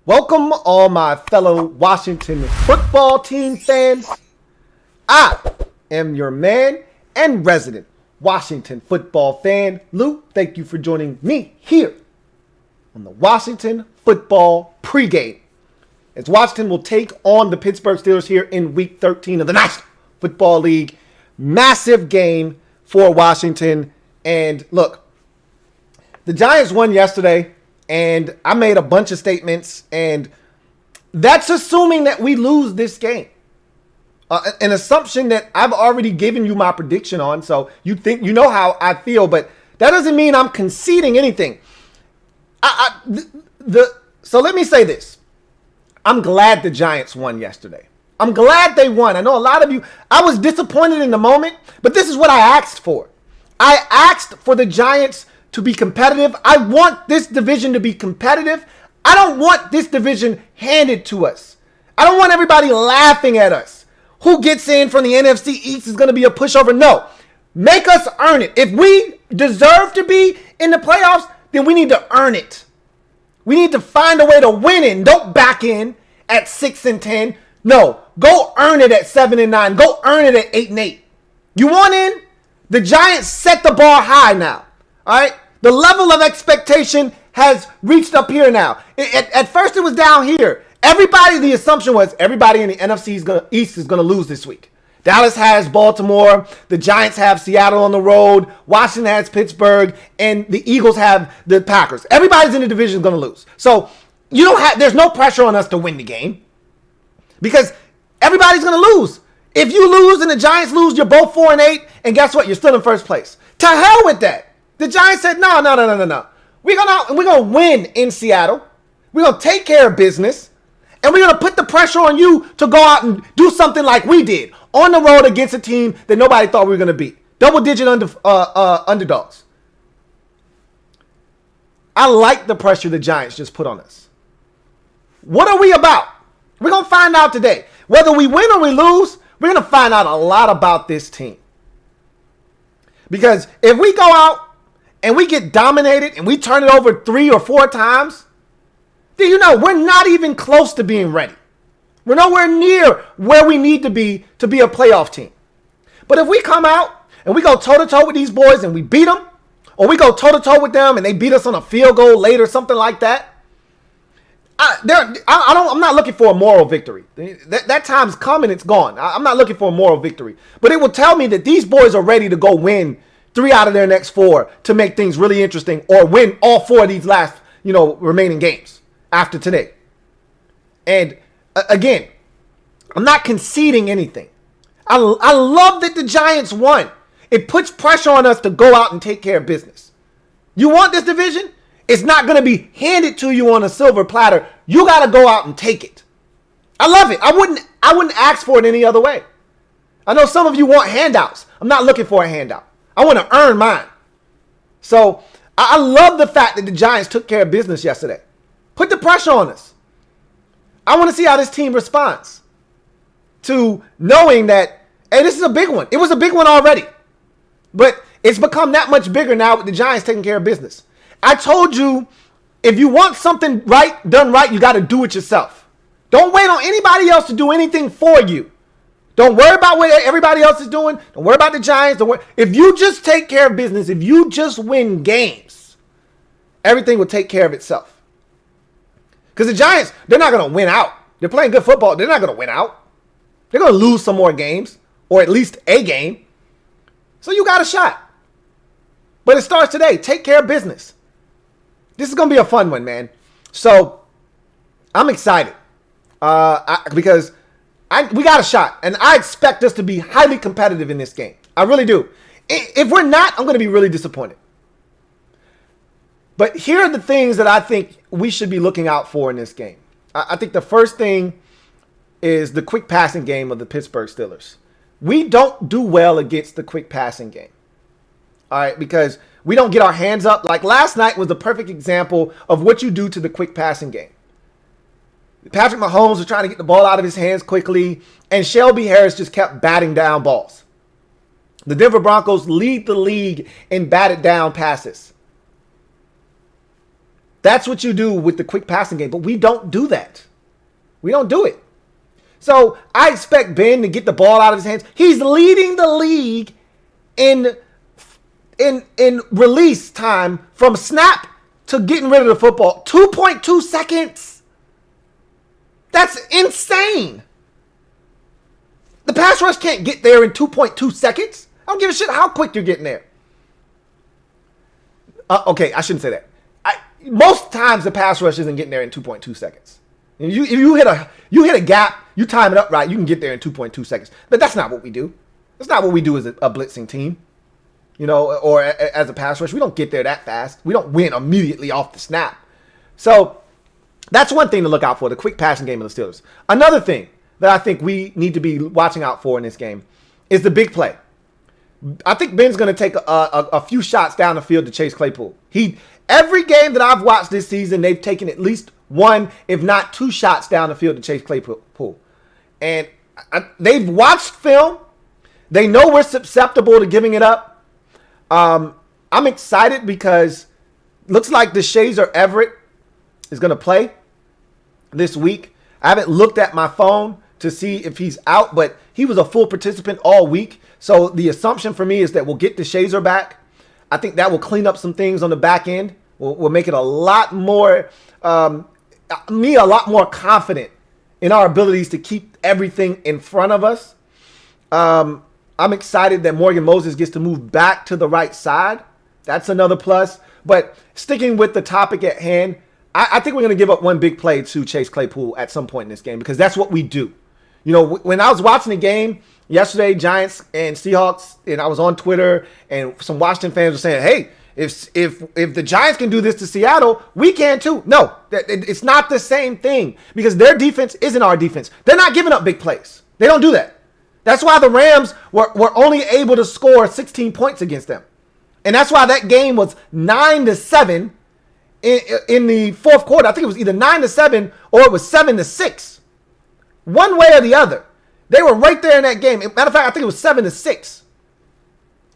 Welcome, all my fellow Washington football team fans. I am your man and resident Washington football fan, Lou. Thank you for joining me here on the Washington football pregame, as Washington will take on the Pittsburgh Steelers here in Week 13 of the National Football League. Massive game for Washington. And look, the Giants won yesterday. And I made a bunch of statements, and that's assuming that we lose this game. An assumption that I've already given you my prediction on, so you think you know how I feel, but that doesn't mean I'm conceding anything. So let me say this. I'm glad the Giants won yesterday. I'm glad they won. I know a lot of you, I was disappointed in the moment, but this is what I asked for. I asked for the Giants to be competitive. I want this division to be competitive. I don't want this division handed to us. I don't want everybody laughing at us. Who gets in from the NFC East is going to be a pushover. No, make us earn it. If we deserve to be in the playoffs, then we need to earn it. We need to find a way to win it. Don't back in at 6-10. No, go earn it at 7-9. Go earn it at 8-8. You want in? The Giants set the bar high now. All right, the level of expectation has reached up here now. At first, it was down here. The assumption was everybody in the NFC East is going to lose this week. Dallas has Baltimore. The Giants have Seattle on the road. Washington has Pittsburgh. And the Eagles have the Packers. Everybody's in the division is going to lose. So there's no pressure on us to win the game because everybody's going to lose. If you lose and the Giants lose, you're both 4-8. And guess what? You're still in first place. To hell with that. The Giants said, no. We're gonna win in Seattle. We're going to take care of business. And we're going to put the pressure on you to go out and do something like we did on the road against a team that nobody thought we were going to beat. Double-digit underdogs. I like the pressure the Giants just put on us. What are we about? We're going to find out today. Whether we win or we lose, we're going to find out a lot about this team. Because if we go out and we get dominated and we turn it over 3 or 4 times, then we're not even close to being ready. We're nowhere near where we need to be a playoff team. But if we come out and we go toe-to-toe with these boys and we beat them, or we go toe-to-toe with them and they beat us on a field goal late or something like that, I'm not looking for a moral victory. That time's coming, it's gone. I'm not looking for a moral victory. But it will tell me that these boys are ready to go win 3 out of their next 4 to make things really interesting, or win all 4 of these last, remaining games after today. And again, I'm not conceding anything. I love that the Giants won. It puts pressure on us to go out and take care of business. You want this division? It's not going to be handed to you on a silver platter. You got to go out and take it. I love it. I wouldn't ask for it any other way. I know some of you want handouts. I'm not looking for a handout. I want to earn mine. So I love the fact that the Giants took care of business yesterday. Put the pressure on us. I want to see how this team responds to knowing that, hey, this is a big one. It was a big one already. But it's become that much bigger now with the Giants taking care of business. I told you, if you want something done right, you got to do it yourself. Don't wait on anybody else to do anything for you. Don't worry about what everybody else is doing. Don't worry about the Giants. If you just take care of business, if you just win games, everything will take care of itself. Because the Giants, they're not going to win out. They're playing good football. They're not going to win out. They're going to lose some more games, or at least a game. So you got a shot. But it starts today. Take care of business. This is going to be a fun one, man. So I'm excited because we got a shot, and I expect us to be highly competitive in this game. I really do. If we're not, I'm going to be really disappointed. But here are the things that I think we should be looking out for in this game. I think the first thing is the quick passing game of the Pittsburgh Steelers. We don't do well against the quick passing game. All right, because we don't get our hands up. Like last night was the perfect example of what you do to the quick passing game. Patrick Mahomes was trying to get the ball out of his hands quickly, and Shelby Harris just kept batting down balls. The Denver Broncos lead the league in batted down passes. That's what you do with the quick passing game. But we don't do that. We don't do it. So I expect Ben to get the ball out of his hands. He's leading the league in release time from snap to getting rid of the football. 2.2 seconds. That's insane. The pass rush can't get there in 2.2 seconds. I don't give a shit how quick you're getting there. Okay, I shouldn't say that. Most times the pass rush isn't getting there in 2.2 seconds. If you hit a gap, you time it up right, you can get there in 2.2 seconds. But that's not what we do. That's not what we do as a blitzing team. You know, or as a pass rush. We don't get there that fast. We don't win immediately off the snap. So that's one thing to look out for, the quick passing game of the Steelers. Another thing that I think we need to be watching out for in this game is the big play. I think Ben's going to take a few shots down the field to Chase Claypool. Every game that I've watched this season, they've taken at least one, if not two shots down the field to Chase Claypool. And they've watched film. They know we're susceptible to giving it up. I'm excited because looks like DeShazer Everett is going to play this week. I haven't looked at my phone to see if he's out, but he was a full participant all week. So the assumption for me is that we'll get DeShazer back. I think that will clean up some things on the back end. We'll make it a lot more confident in our abilities to keep everything in front of us. I'm excited that Morgan Moses gets to move back to the right side. That's another plus. But sticking with the topic at hand, I think we're going to give up one big play to Chase Claypool at some point in this game because that's what we do. You know, when I was watching the game yesterday, Giants and Seahawks, and I was on Twitter, and some Washington fans were saying, hey, if the Giants can do this to Seattle, we can too. No, it's not the same thing because their defense isn't our defense. They're not giving up big plays. They don't do that. That's why the Rams were only able to score 16 points against them. And that's why that game was 9-7 in the fourth quarter. I think it was either 9-7 or it was 7-6. One way or the other. They were right there in that game. Matter of fact, I think it was 7-6.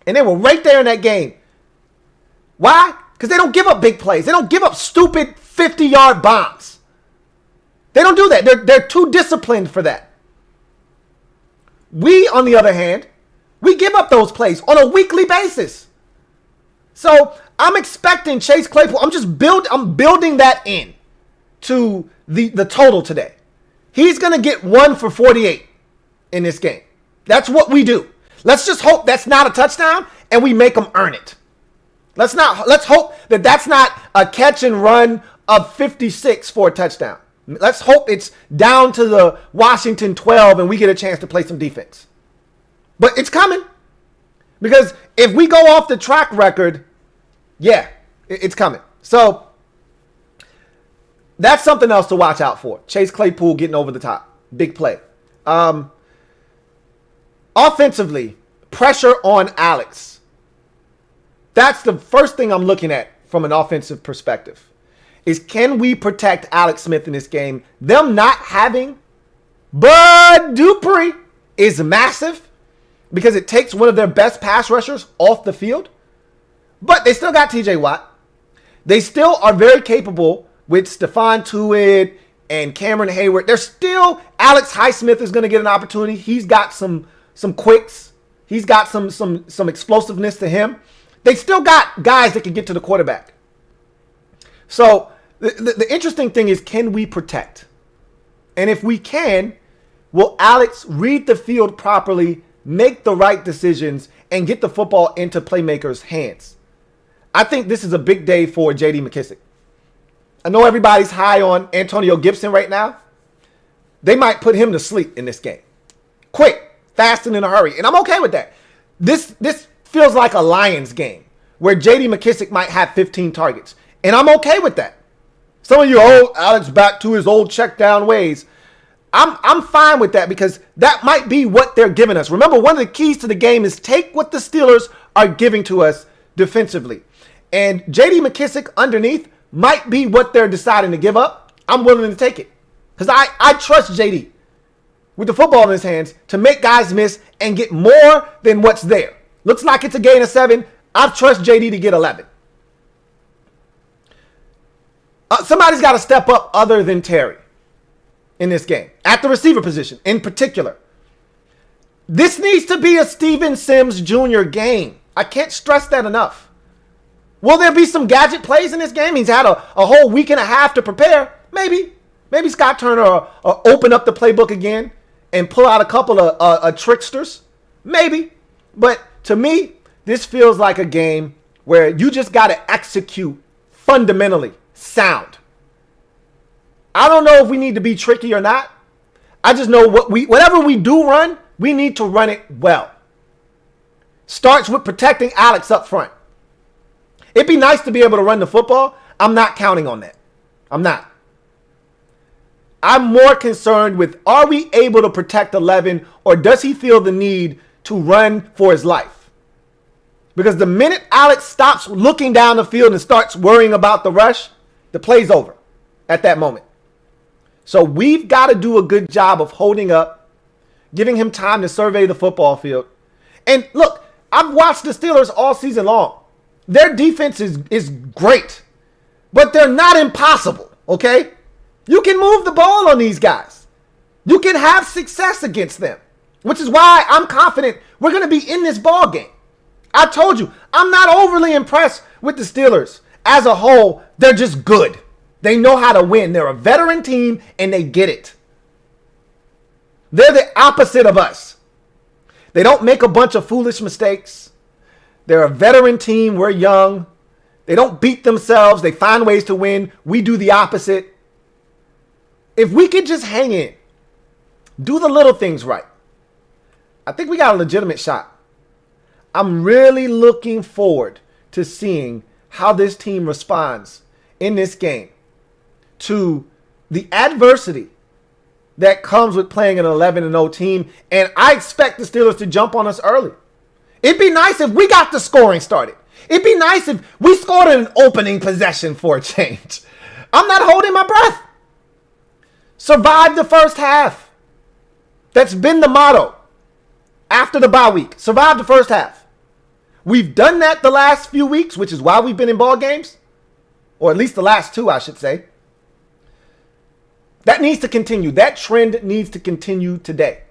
And they were right there in that game. Why? Because they don't give up big plays. They don't give up stupid 50-yard bombs. They don't do that. They're too disciplined for that. We, on the other hand, we give up those plays on a weekly basis. So I'm expecting Chase Claypool. I'm building that in to the total today. He's going to get 1 for 48 in this game. That's what we do. Let's just hope that's not a touchdown and we make them earn it. Let's hope that that's not a catch and run of 56 for a touchdown. Let's hope it's down to the Washington 12 and we get a chance to play some defense. But it's coming. Because if we go off the track record, yeah, it's coming. So that's something else to watch out for. Chase Claypool getting over the top. Big play. Offensively, pressure on Alex. That's the first thing I'm looking at from an offensive perspective. Is can we protect Alex Smith in this game? Them not having Bud Dupree is massive because it takes one of their best pass rushers off the field. But they still got TJ Watt. They still are very capable with Stephon Tuitt and Cameron Hayward. They're still, Alex Highsmith is going to get an opportunity. He's got some quicks. He's got some explosiveness to him. They still got guys that can get to the quarterback. So the interesting thing is, can we protect? And if we can, will Alex read the field properly, make the right decisions, and get the football into playmakers' hands? I think this is a big day for J.D. McKissic. I know everybody's high on Antonio Gibson right now. They might put him to sleep in this game. Quick, fast, and in a hurry. And I'm okay with that. This feels like a Lions game where J.D. McKissic might have 15 targets. And I'm okay with that. Some of you, Alex back to his old check down ways. I'm fine with that because that might be what they're giving us. Remember, one of the keys to the game is take what the Steelers are giving to us defensively. And J.D. McKissic underneath might be what they're deciding to give up. I'm willing to take it because I trust J.D. with the football in his hands to make guys miss and get more than what's there. Looks like it's a gain of 7. I trust J.D. to get 11. Somebody's got to step up other than Terry in this game, at the receiver position in particular. This needs to be a Steven Sims Jr. game. I can't stress that enough. Will there be some gadget plays in this game? He's had a whole week and a half to prepare. Maybe. Maybe Scott Turner will open up the playbook again and pull out a couple of tricksters. Maybe. But to me, this feels like a game where you just got to execute fundamentally sound. I don't know if we need to be tricky or not. I just know whatever we do run, we need to run it well. Starts with protecting Alex up front. It'd be nice to be able to run the football. I'm not counting on that. I'm not. I'm more concerned with, are we able to protect 11, or does he feel the need to run for his life? Because the minute Alex stops looking down the field and starts worrying about the rush, the play's over at that moment. So we've got to do a good job of holding up, giving him time to survey the football field. And look, I've watched the Steelers all season long. Their defense is great, but they're not impossible, okay? You can move the ball on these guys. You can have success against them, which is why I'm confident we're going to be in this ball game. I told you, I'm not overly impressed with the Steelers. As a whole, they're just good. They know how to win. They're a veteran team, and they get it. They're the opposite of us. They don't make a bunch of foolish mistakes. They're a veteran team. We're young. They don't beat themselves. They find ways to win. We do the opposite. If we could just hang in, do the little things right, I think we got a legitimate shot. I'm really looking forward to seeing how this team responds in this game to the adversity that comes with playing an 11-0 team. And I expect the Steelers to jump on us early. It'd be nice if we got the scoring started. It'd be nice if we scored an opening possession for a change. I'm not holding my breath. Survive the first half. That's been the motto after the bye week. Survive the first half. We've done that the last few weeks, which is why we've been in ball games. Or at least the last two, I should say. That needs to continue. That trend needs to continue today.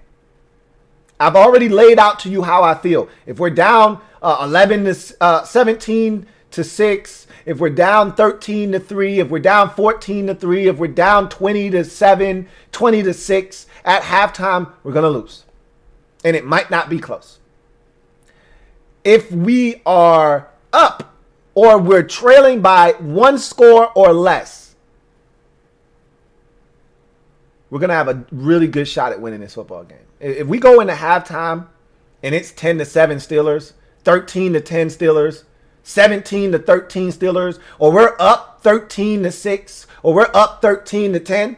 I've already laid out to you how I feel. If we're down 17 to 6, if we're down 13 to 3, if we're down 14 to 3, if we're down 20 to 7, 20 to 6 at halftime, we're going to lose. And it might not be close. If we are up or we're trailing by one score or less, we're going to have a really good shot at winning this football game. If we go into halftime and it's 10 to 7 Steelers, 13 to 10 Steelers, 17 to 13 Steelers, or we're up 13 to 6, or we're up 13 to 10,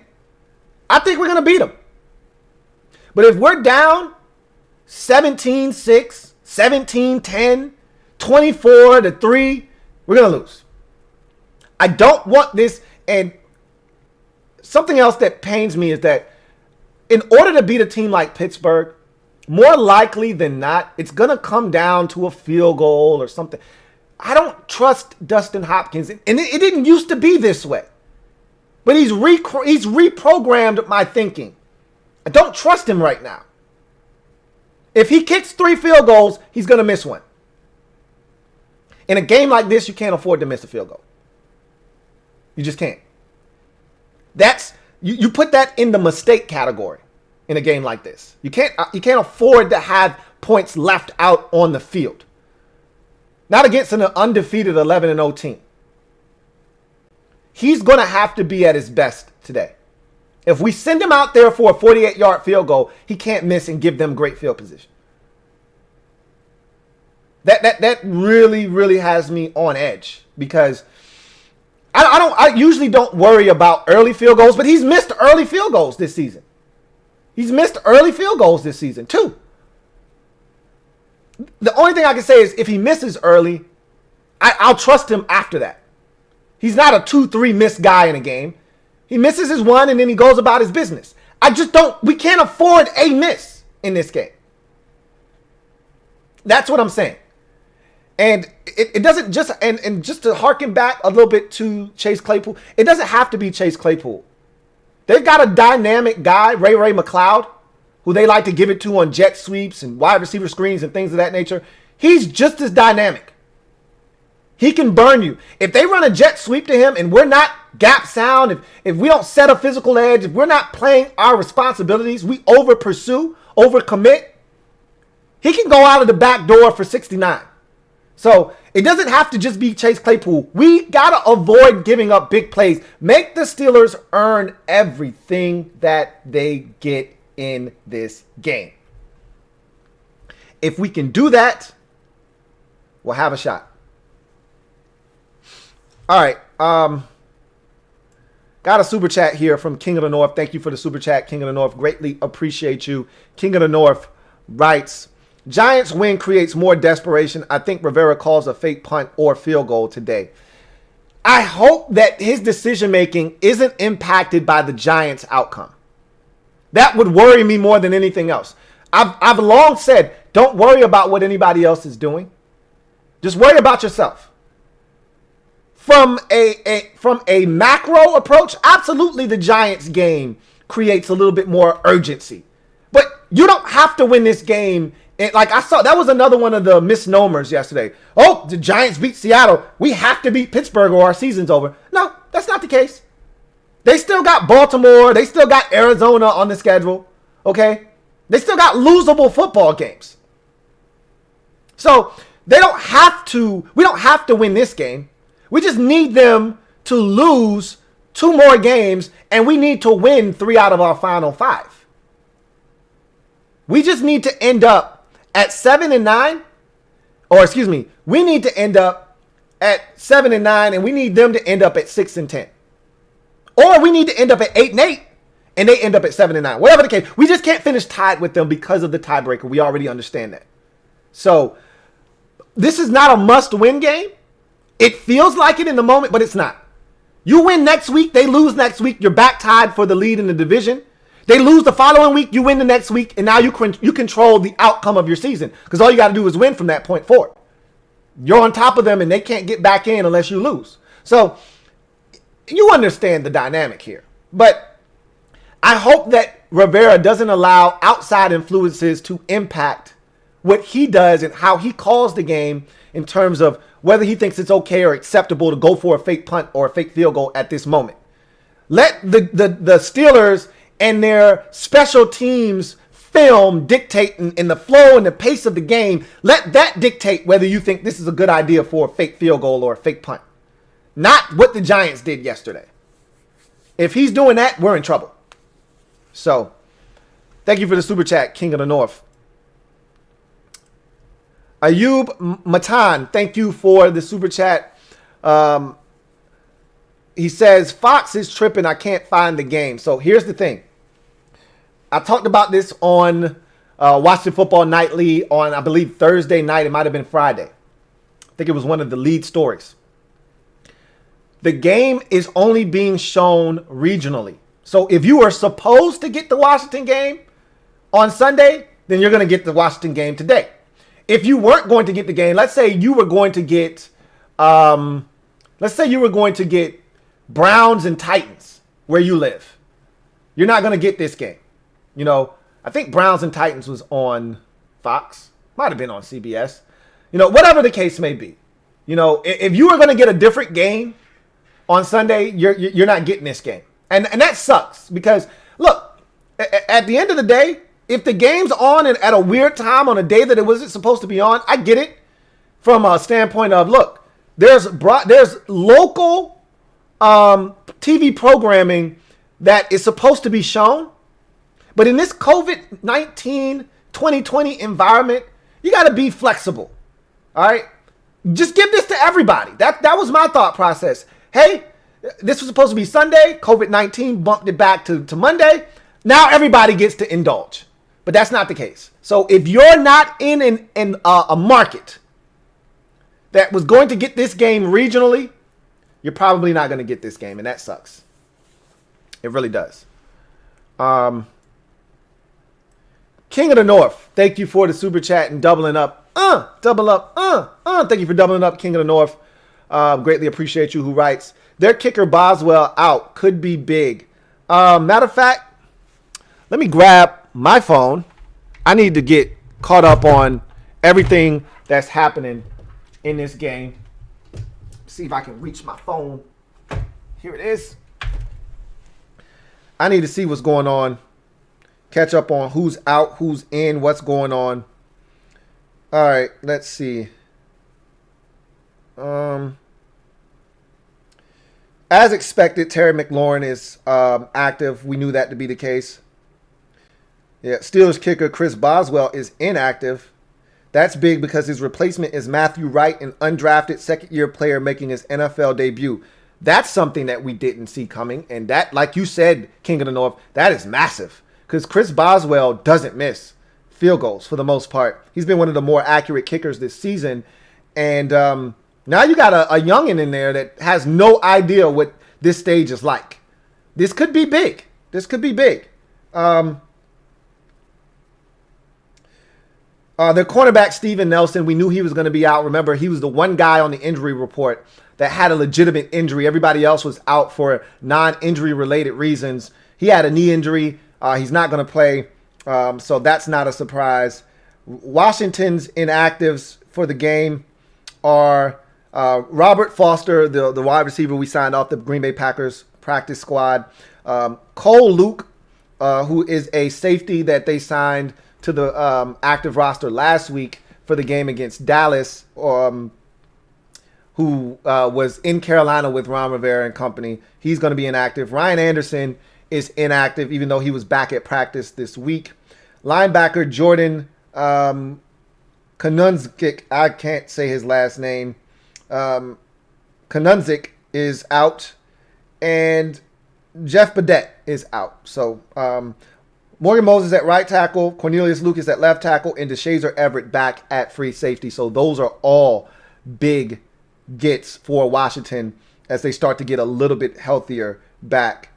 I think we're going to beat them. But if we're down 17-6, 17-10, 24 to 3, we're going to lose. I don't want this. And something else that pains me is that in order to beat a team like Pittsburgh, more likely than not, it's going to come down to a field goal or something. I don't trust Dustin Hopkins. And it didn't used to be this way. But he's reprogrammed my thinking. I don't trust him right now. If he kicks 3 field goals, he's going to miss one. In a game like this, you can't afford to miss a field goal. You just can't. You put that in the mistake category in a game like this. You can't afford to have points left out on the field. Not against an undefeated 11-0 team. He's going to have to be at his best today. If we send him out there for a 48-yard field goal, he can't miss and give them great field position. That really, really has me on edge because I usually don't worry about early field goals, but he's missed early field goals this season. He's missed early field goals this season too. The only thing I can say is if he misses early, I'll trust him after that. He's not a 2-3 miss guy in a game. He misses his one and then he goes about his business. We can't afford a miss in this game. That's what I'm saying. And it doesn't just, and just to harken back a little bit to Chase Claypool, it doesn't have to be Chase Claypool. They've got a dynamic guy, Ray McLeod, who they like to give it to on jet sweeps and wide receiver screens and things of that nature. He's just as dynamic. He can burn you. If they run a jet sweep to him and we're not gap sound, if we don't set a physical edge, if we're not playing our responsibilities, we over pursue, over commit, he can go out of the back door for 69. So it doesn't have to just be Chase Claypool. We got to avoid giving up big plays. Make the Steelers earn everything that they get in this game. If we can do that, we'll have a shot. All right. Got a super chat here from King of the North. Thank you for the super chat, King of the North. Greatly appreciate you. King of the North writes, Giants win creates more desperation. I think Rivera calls a fake punt or field goal today. I hope that his decision-making isn't impacted by the Giants' outcome. That would worry me more than anything else. I've long said, don't worry about what anybody else is doing. Just worry about yourself. From a macro approach, absolutely the Giants game creates a little bit more urgency. But you don't have to win this game. And like I saw, that was another one of the misnomers yesterday. Oh, the Giants beat Seattle. We have to beat Pittsburgh or our season's over. No, that's not the case. They still got Baltimore. They still got Arizona on the schedule. Okay? They still got losable football games. So we don't have to win this game. We just need them to lose 2 more games, and we need to win 3 out of our final 5. We just need to end up at 7-9, or excuse me, we need to end up at 7-9, and we need them to end up at 6-10. Or we need to end up at 8-8, and they end up at 7-9. Whatever the case, we just can't finish tied with them because of the tiebreaker. We already understand that. So this is not a must-win game. It feels like it in the moment, but it's not. You win next week, they lose next week, you're back tied for the lead in the division. They lose the following week, you win the next week, and now you control the outcome of your season because all you got to do is win from that point forward. You're on top of them, and they can't get back in unless you lose. So you understand the dynamic here. But I hope that Rivera doesn't allow outside influences to impact what he does and how he calls the game in terms of whether he thinks it's okay or acceptable to go for a fake punt or a fake field goal at this moment. Let the Steelers and their special teams film dictate in the flow and the pace of the game. Let that dictate whether you think this is a good idea for a fake field goal or a fake punt. Not what the Giants did yesterday. If he's doing that, we're in trouble. So, thank you for the super chat, King of the North. Ayub Matan, thank you for the super chat. He says, Fox is tripping. I can't find the game. So here's the thing. I talked about this on Watching Football Nightly on, I believe, Thursday night. It might have been Friday. I think it was one of the lead stories. The game is only being shown regionally. So if you are supposed to get the Washington game on Sunday, then you're going to get the Washington game today. If you weren't going to get the game, let's say you were going to get, Browns and Titans where you live. You're not going to get this game. You know, I think Browns and Titans was on Fox. Might have been on CBS. You know, whatever the case may be. You know, if you were going to get a different game on Sunday, you're not getting this game. And that sucks because, look, at the end of the day, if the game's on at a weird time on a day that it wasn't supposed to be on, I get it from a standpoint of, look, there's local TV programming that is supposed to be shown. But in this COVID-19 2020 environment, you got to be flexible. All right? Just give this to everybody. That was my thought process. Hey, this was supposed to be Sunday. COVID-19 bumped it back to Monday. Now everybody gets to indulge. But that's not the case. So if you're not in a market that was going to get this game regionally, you're probably not going to get this game, and that sucks. It really does. King of the North, thank you for the super chat and doubling up. Double up. Thank you for doubling up, King of the North. Greatly appreciate you. Who writes, their kicker Boswell out could be big. Matter of fact, let me grab my phone. I need to get caught up on everything that's happening in this game. See if I can reach my phone. Here it is. I need to see what's going on. Catch up on who's out, who's in, what's going on. All right, let's see. As expected, Terry McLaurin is active. We knew that to be the case. Yeah, Steelers kicker Chris Boswell is inactive. That's big because his replacement is Matthew Wright, an undrafted second-year player making his NFL debut. That's something that we didn't see coming. And that, like you said, King of the North, that is massive. Because Chris Boswell doesn't miss field goals for the most part. He's been one of the more accurate kickers this season. And now you got a youngin' in there that has no idea what this stage is like. This could be big. This could be big. Their cornerback, Steven Nelson, we knew he was going to be out. Remember, he was the one guy on the injury report that had a legitimate injury. Everybody else was out for non-injury related reasons. He had a knee injury. He's not going to play, so that's not a surprise. Washington's inactives for the game are Robert Foster, the wide receiver we signed off the Green Bay Packers practice squad. Cole Luke, who is a safety that they signed to the active roster last week for the game against Dallas, who was in Carolina with Ron Rivera and company. He's going to be inactive. Ryan Anderson is inactive, even though he was back at practice this week. Linebacker Jordan Kanunzik, I can't say his last name. Kanunzik is out, and Jeff Badette is out. So Morgan Moses at right tackle, Cornelius Lucas at left tackle, and DeShazer Everett back at free safety. So those are all big gets for Washington as they start to get a little bit healthier back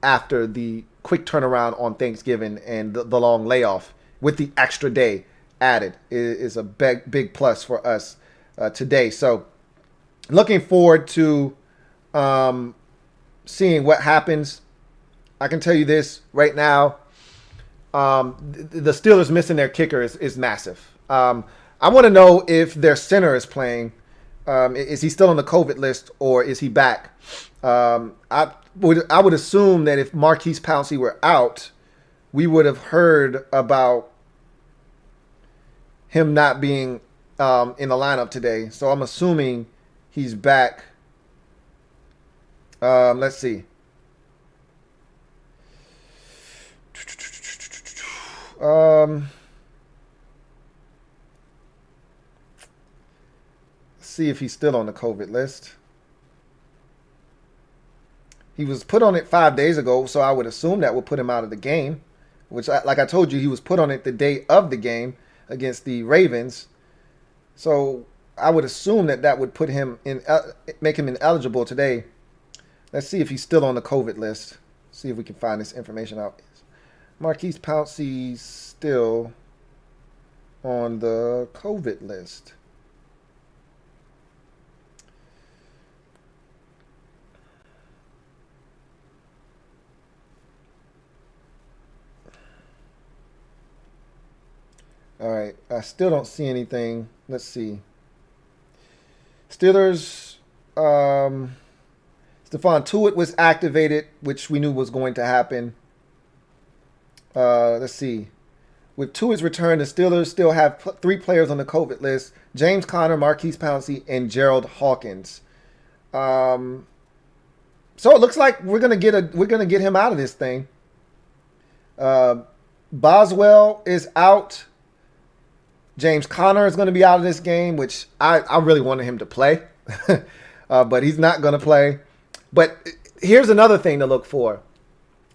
after the quick turnaround on Thanksgiving and the long layoff with the extra day added is a big plus for us today. So looking forward to seeing what happens. I can tell you this right now. The Steelers missing their kicker is massive. I want to know if their center is playing. Is he still on the COVID list or is he back? I would assume that if Marquise Pouncey were out, we would have heard about him not being in the lineup today. So I'm assuming he's back. Let's see. See if he's still on the COVID list. He was put on it 5 days ago, so I would assume that would put him out of the game, which, like I told you, he was put on it the day of the game against the Ravens. So I would assume that would put him in, make him ineligible today. Let's see if he's still on the COVID list. See if we can find this information out. Marquise Pouncey still on the COVID list. All right, I still don't see anything. Let's see. Steelers, Stephon Tuitt was activated, which we knew was going to happen. Let's see. With Tuitt's return, the Steelers still have 3 players on the COVID list: James Conner, Marquise Pouncey, and Gerald Hawkins. So it looks like we're gonna get him out of this thing. Boswell is out. James Conner is going to be out of this game, which I really wanted him to play, but he's not going to play. But here's another thing to look for.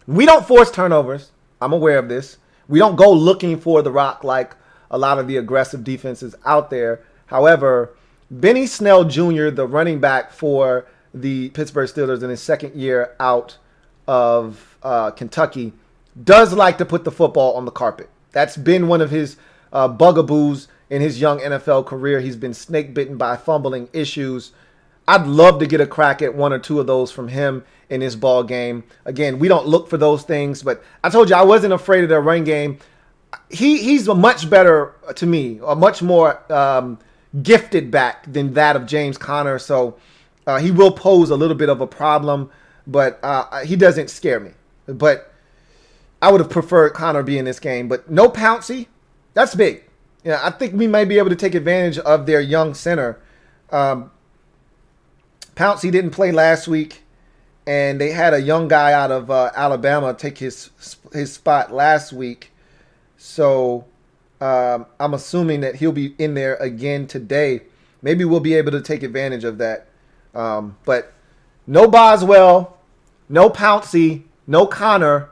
We don't force turnovers. I'm aware of this. We don't go looking for the rock like a lot of the aggressive defenses out there. However, Benny Snell Jr., the running back for the Pittsburgh Steelers in his second year out of Kentucky, does like to put the football on the carpet. That's been one of his bugaboos in his young NFL career. He's been snake bitten by fumbling issues. I'd love to get a crack at one or two of those from him in this ball game. Again, we don't look for those things, but I told you I wasn't afraid of their run game. He's a much better, to me, a much more gifted back than that of James Conner. So he will pose a little bit of a problem, but he doesn't scare me. But I would have preferred Conner be in this game. But no Pouncey, that's big. Yeah, I think we may be able to take advantage of their young center. Pouncey didn't play last week, and they had a young guy out of Alabama take his spot last week. So I'm assuming that he'll be in there again today. Maybe we'll be able to take advantage of that. But no Boswell, no Pouncey, no Conner,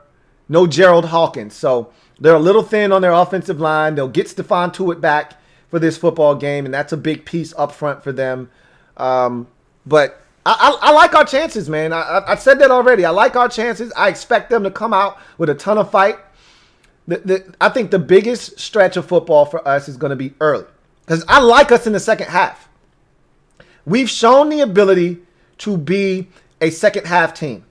no Gerald Hawkins. So they're a little thin on their offensive line. They'll get Stephon Tuitt back for this football game, and that's a big piece up front for them. But I like our chances, man. I said that already. I like our chances. I expect them to come out with a ton of fight. I think the biggest stretch of football for us is going to be early, because I like us in the second half. We've shown the ability to be a second half team.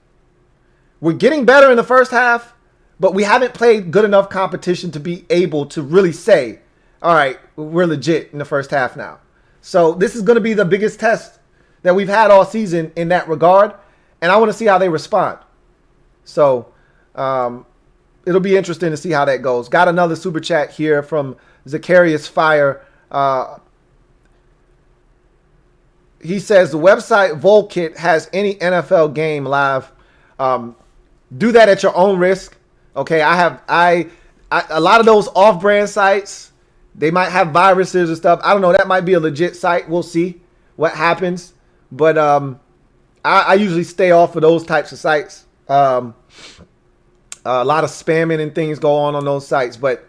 We're getting better in the first half, but we haven't played good enough competition to be able to really say, all right, we're legit in the first half now. So this is going to be the biggest test that we've had all season in that regard, and I want to see how they respond. So it'll be interesting to see how that goes. Got another super chat here from Zacharias Fire. He says the website Volkit has any NFL game live. Do that at your own risk. Okay, I a lot of those off-brand sites, they might have viruses and stuff. I don't know. That might be a legit site. We'll see what happens. But I usually stay off of those types of sites. A lot of spamming and things go on those sites. But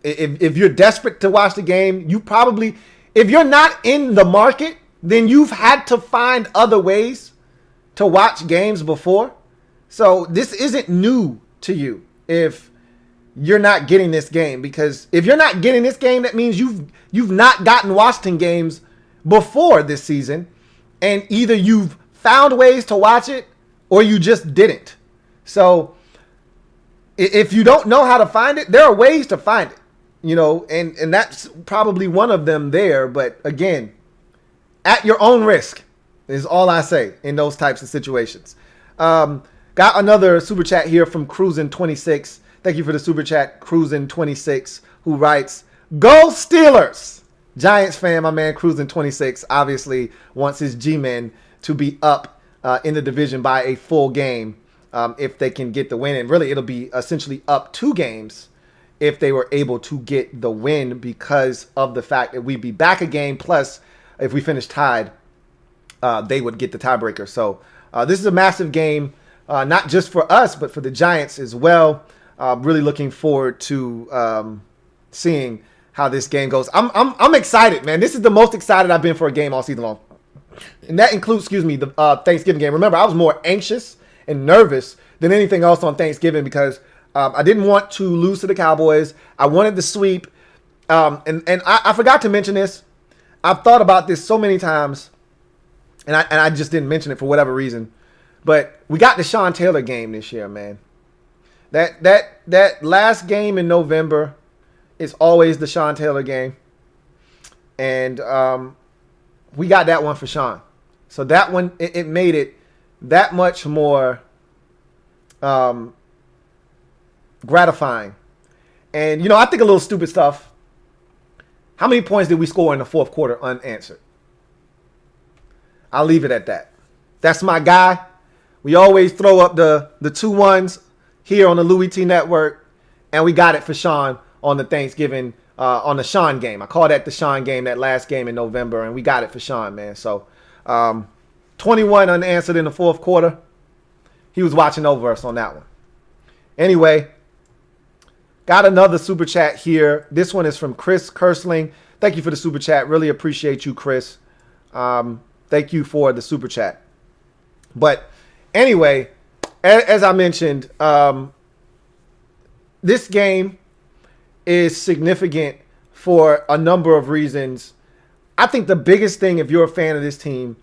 if you're desperate to watch the game, you probably, if you're not in the market, then you've had to find other ways to watch games before. So this isn't new to you if you're not getting this game, because if you're not getting this game, that means you've not gotten Washington games before this season, and either you've found ways to watch it or you just didn't. So if you don't know how to find it, there are ways to find it, you know, and that's probably one of them there. But again, at your own risk is all I say in those types of situations. Got another super chat here from Cruisin26. Thank you for the super chat, Cruisin26, who writes, "Go Steelers!" Giants fan, my man Cruisin26 obviously wants his G-men to be up in the division by a full game if they can get the win. And really, it'll be essentially up 2 games if they were able to get the win, because of the fact that we'd be back a game. Plus, if we finish tied, they would get the tiebreaker. So this is a massive game, not just for us, but for the Giants as well. Really looking forward to seeing how this game goes. I'm excited, man. This is the most excited I've been for a game all season long. And that includes, the Thanksgiving game. Remember, I was more anxious and nervous than anything else on Thanksgiving, because I didn't want to lose to the Cowboys. I wanted the sweep. And I forgot to mention this. I've thought about this so many times, and I just didn't mention it for whatever reason. But we got the Sean Taylor game this year, man. That last game in November is always the Sean Taylor game. And we got that one for Sean. So that one, it made it that much more gratifying. And, I think a little stupid stuff. How many points did we score in the fourth quarter unanswered? I'll leave it at that. That's my guy. We always throw up the 2-1s here on the LouieTeeNetwork, and we got it for Sean on the Thanksgiving, on the Sean game. I call that the Sean game, that last game in November, and we got it for Sean, man. So 21 unanswered in the fourth quarter. He was watching over us on that one. Anyway, got another super chat here. This one is from Chris Kersling. Thank you for the super chat. Really appreciate you, Chris. Thank you for the super chat. But anyway, as I mentioned, this game is significant for a number of reasons. I think the biggest thing, if you're a fan of this team,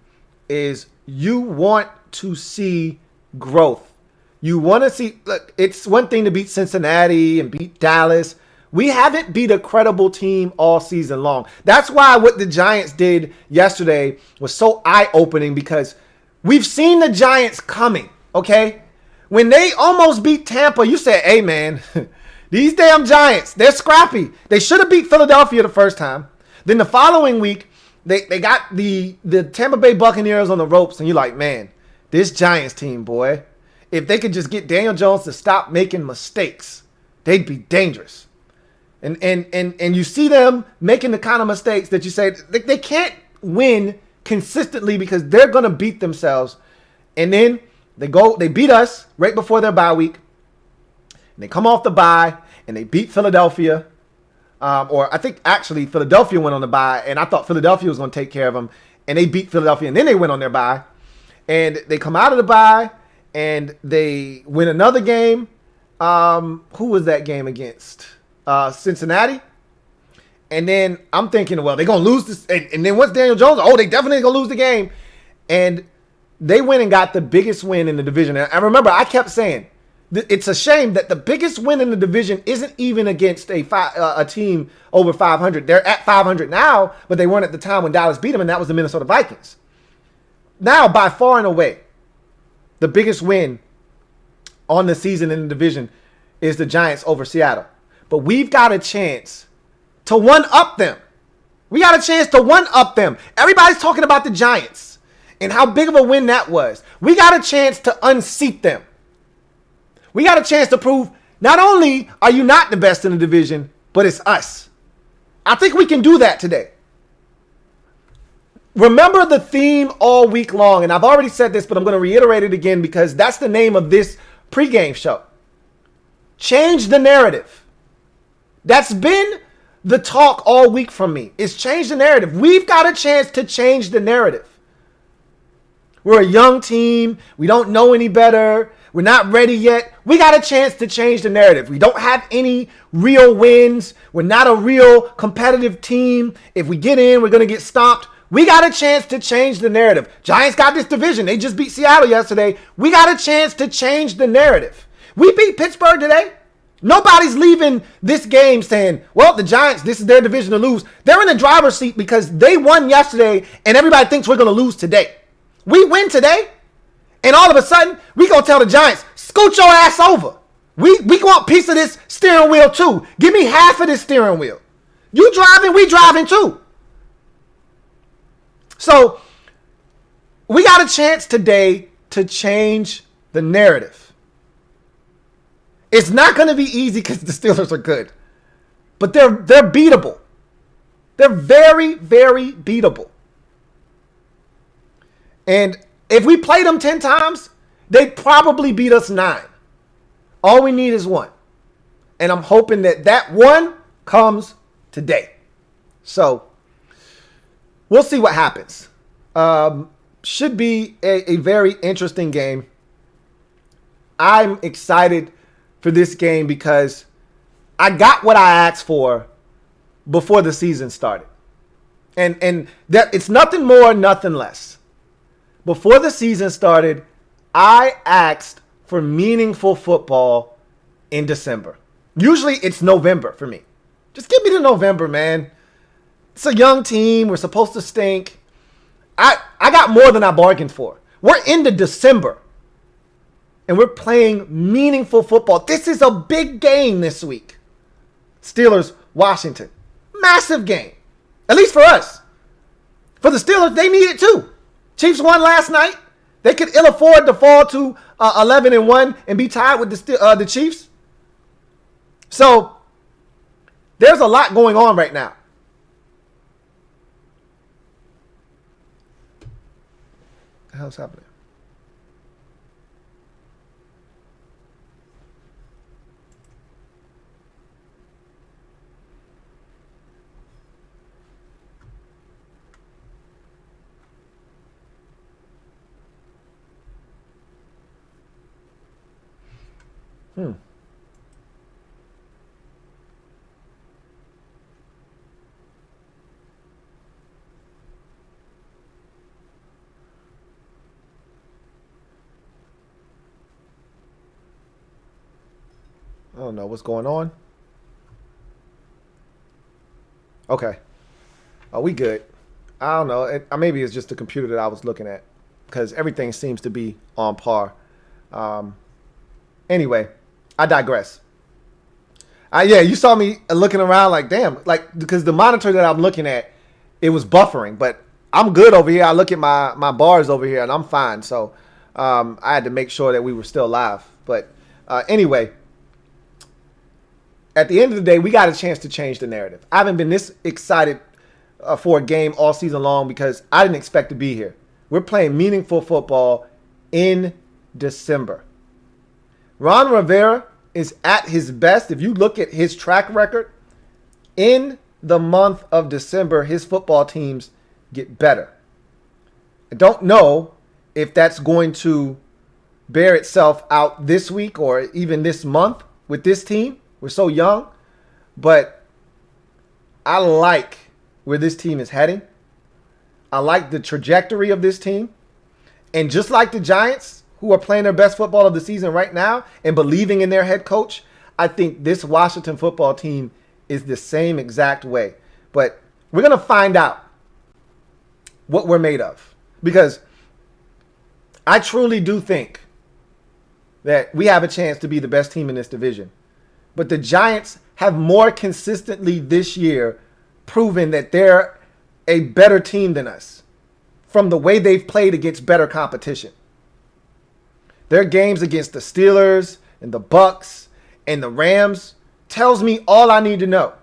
is you want to see growth. You want to see, look, it's one thing to beat Cincinnati and beat Dallas. We haven't beat a credible team all season long. That's why what the Giants did yesterday was so eye-opening, because we've seen the Giants coming, okay? When they almost beat Tampa, you said, hey, man, these damn Giants, they're scrappy. They should have beat Philadelphia the first time. Then the following week, they got the Tampa Bay Buccaneers on the ropes, and you're like, man, this Giants team, boy, if they could just get Daniel Jones to stop making mistakes, they'd be dangerous. And you see them making the kind of mistakes that you say they can't win consistently because they're going to beat themselves. And then they beat us right before their bye week. And they come off the bye and they beat Philadelphia. Or I think actually Philadelphia went on the bye, and I thought Philadelphia was going to take care of them. And they beat Philadelphia, and then they went on their bye. And they come out of the bye and they win another game. Who was that game against? Cincinnati. And then I'm thinking, well, they're going to lose this. And then once Daniel Jones, they definitely going to lose the game. And they went and got the biggest win in the division. And I remember I kept saying, it's a shame that the biggest win in the division isn't even against a team over 500. They're at 500 now, but they weren't at the time when Dallas beat them, and that was the Minnesota Vikings. Now, by far and away, the biggest win on the season in the division is the Giants over Seattle. But we've got a chance to one-up them. We got a chance to one-up them. Everybody's talking about the Giants and how big of a win that was. We got a chance to unseat them. We got a chance to prove not only are you not the best in the division, but it's us. I think we can do that today. Remember the theme all week long, and I've already said this, but I'm going to reiterate it again because that's the name of this pregame show. Change the narrative. That's been the talk all week from me. It's change the narrative. We've got a chance to change the narrative. We're a young team. We don't know any better. We're not ready yet. We got a chance to change the narrative. We don't have any real wins. We're not a real competitive team. If we get in, we're going to get stomped. We got a chance to change the narrative. Giants got this division. They just beat Seattle yesterday. We got a chance to change the narrative. We beat Pittsburgh today. Nobody's leaving this game saying, well, the Giants, this is their division to lose. They're in the driver's seat because they won yesterday and everybody thinks we're going to lose today. We win today, and all of a sudden, we going to tell the Giants, scoot your ass over. We want a piece of this steering wheel too. Give me half of this steering wheel. You driving, we driving too. So, we got a chance today to change the narrative. It's not going to be easy because the Steelers are good. But they're beatable. They're very, very beatable. And if we played them 10 times, they'd probably beat us 9. All we need is 1. And I'm hoping that 1 comes today. So, we'll see what happens. Should be a very interesting game. I'm excited for this game because I got what I asked for before the season started. And that it's nothing more, nothing less. Before the season started, I asked for meaningful football in December. Usually it's November for me. Just give me the November, man. It's a young team. We're supposed to stink. I got more than I bargained for. We're into December. And we're playing meaningful football. This is a big game this week. Steelers, Washington. Massive game. At least for us. For the Steelers, they need it too. Chiefs won last night. They could ill afford to fall to 11-1 and be tied with the Chiefs. So, there's a lot going on right now. What the hell's happening? I don't know what's going on. Okay. Are we good? I don't know. Maybe it's just the computer that I was looking at because everything seems to be on par. Anyway, I digress. Yeah, you saw me looking around like, damn, like because the monitor that I'm looking at, it was buffering, but I'm good over here. I look at my bars over here and I'm fine. So I had to make sure that we were still live. But anyway, at the end of the day, we got a chance to change the narrative. I haven't been this excited for a game all season long because I didn't expect to be here. We're playing meaningful football in December. Ron Rivera is at his best. If you look at his track record, in the month of December, his football teams get better. I don't know if that's going to bear itself out this week or even this month with this team. We're so young, but I like where this team is heading. I like the trajectory of this team. And just like the Giants, who are playing their best football of the season right now and believing in their head coach, I think this Washington football team is the same exact way. But we're going to find out what we're made of. Because I truly do think that we have a chance to be the best team in this division. But the Giants have more consistently this year proven that they're a better team than us from the way they've played against better competition. Their games against the Steelers and the Bucks and the Rams tells me all I need to know.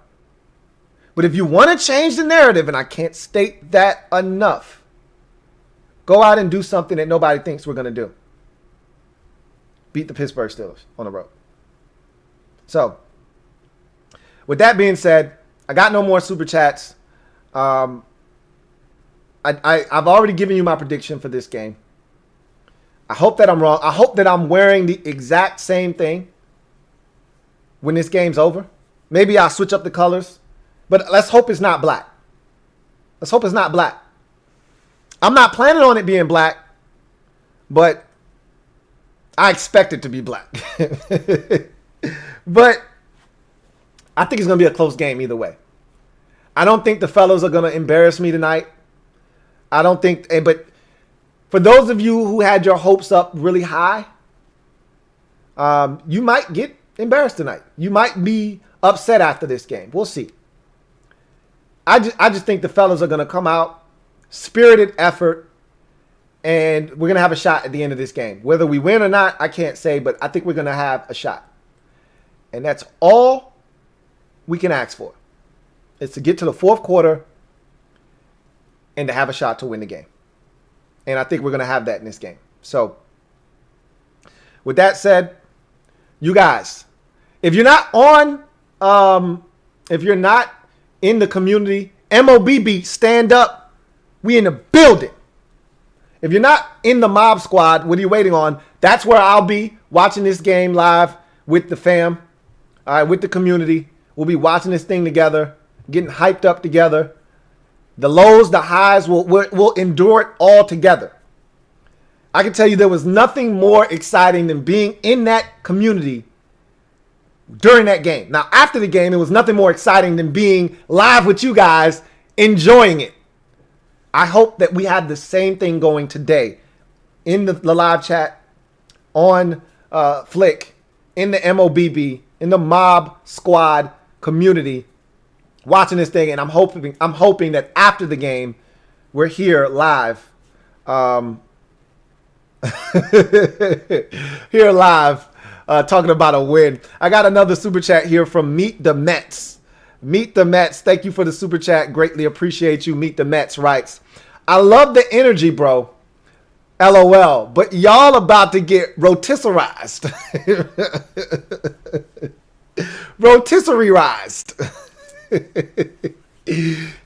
But if you want to change the narrative, and I can't state that enough, go out and do something that nobody thinks we're going to do. Beat the Pittsburgh Steelers on the road. So, with that being said, I got no more super chats. I've already given you my prediction for this game. I hope that I'm wrong. I hope that I'm wearing the exact same thing when this game's over. Maybe I'll switch up the colors, but let's hope it's not black. Let's hope it's not black. I'm not planning on it being black, but I expect it to be black. But I think it's going to be a close game either way. I don't think the fellas are going to embarrass me tonight. I don't think, but for those of you who had your hopes up really high, you might get embarrassed tonight. You might be upset after this game. We'll see. I just think the fellas are going to come out, spirited effort, and we're going to have a shot at the end of this game. Whether we win or not, I can't say, but I think we're going to have a shot. And that's all we can ask for. Is to get to the fourth quarter and to have a shot to win the game. And I think we're going to have that in this game. So, with that said, you guys, if you're not if you're not in the community, MOBB, stand up. We in the building. If you're not in the mob squad, what are you waiting on? That's where I'll be watching this game live with the fam, all right, with the community. We'll be watching this thing together, getting hyped up together. The lows, the highs, we'll endure it all together. I can tell you there was nothing more exciting than being in that community during that game. Now, after the game, it was nothing more exciting than being live with you guys, enjoying it. I hope that we have the same thing going today in the live chat, on Flick, in the MOBB, in the Mob Squad community, watching this thing, and I'm hoping that after the game, we're here live, here live, talking about a win. I got another super chat here from Meet the Mets. Meet the Mets. Thank you for the super chat. Greatly appreciate you. Meet the Mets writes, I love the energy, bro. LOL. But y'all about to get rotisserized. Rotisserized.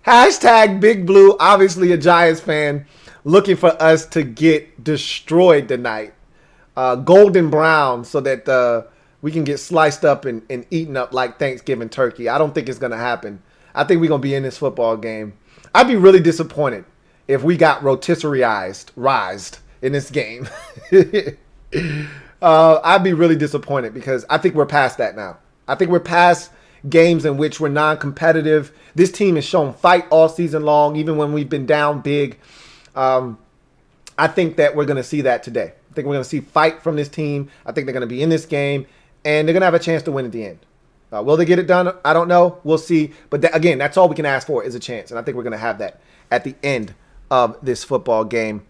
Hashtag Big Blue. Obviously a Giants fan. Looking for us to get destroyed tonight. Golden brown so that we can get sliced up and eaten up like Thanksgiving turkey. I don't think it's going to happen. I think we're going to be in this football game. I'd be really disappointed if we got rotisserized in this game. I'd be really disappointed because I think we're past that now. I think we're past games in which we're non-competitive. This team has shown fight all season long, even when we've been down big. I think that we're going to see that today. I think we're going to see fight from this team. I think they're going to be in this game, and they're going to have a chance to win at the end. Will they get it done? I don't know. We'll see. But again, that's all we can ask for is a chance, and I think we're going to have that at the end of this football game.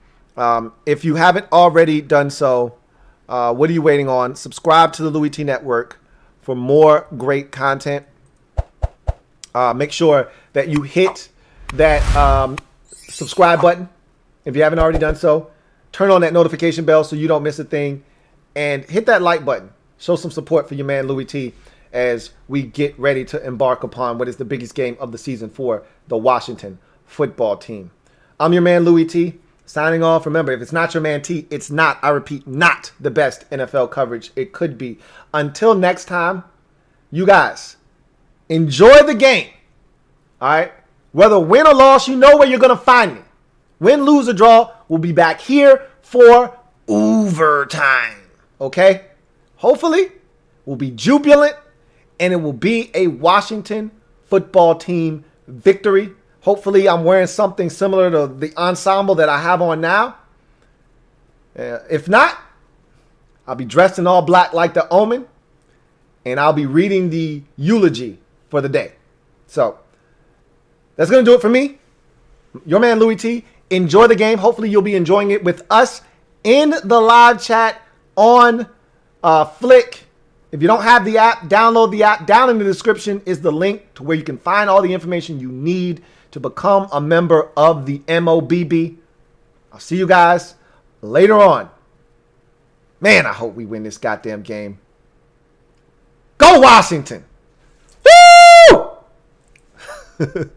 If you haven't already done so, what are you waiting on? Subscribe to the Louie T Network for more great content. Make sure that you hit that subscribe button if you haven't already done so. Turn on that notification bell so you don't miss a thing. And hit that like button. Show some support for your man Louie T as we get ready to embark upon what is the biggest game of the season for the Washington football team. I'm your man Louie T. Signing off. Remember, if it's not your man T, it's not, I repeat, not the best NFL coverage it could be. Until next time, you guys, enjoy the game. All right? Whether win or loss, you know where you're going to find me. Win, lose, or draw, we'll be back here for overtime. Okay? Hopefully, we'll be jubilant, and it will be a Washington football team victory. Hopefully, I'm wearing something similar to the ensemble that I have on now. If not, I'll be dressed in all black like the Omen, and I'll be reading the eulogy for the day. So, that's going to do it for me. Your man, Louie T. Enjoy the game. Hopefully, you'll be enjoying it with us in the live chat on Flick. If you don't have the app, download the app. Down in the description is the link to where you can find all the information you need to become a member of the MOBB. I'll see you guys later on. Man, I hope we win this goddamn game. Go Washington! Woo!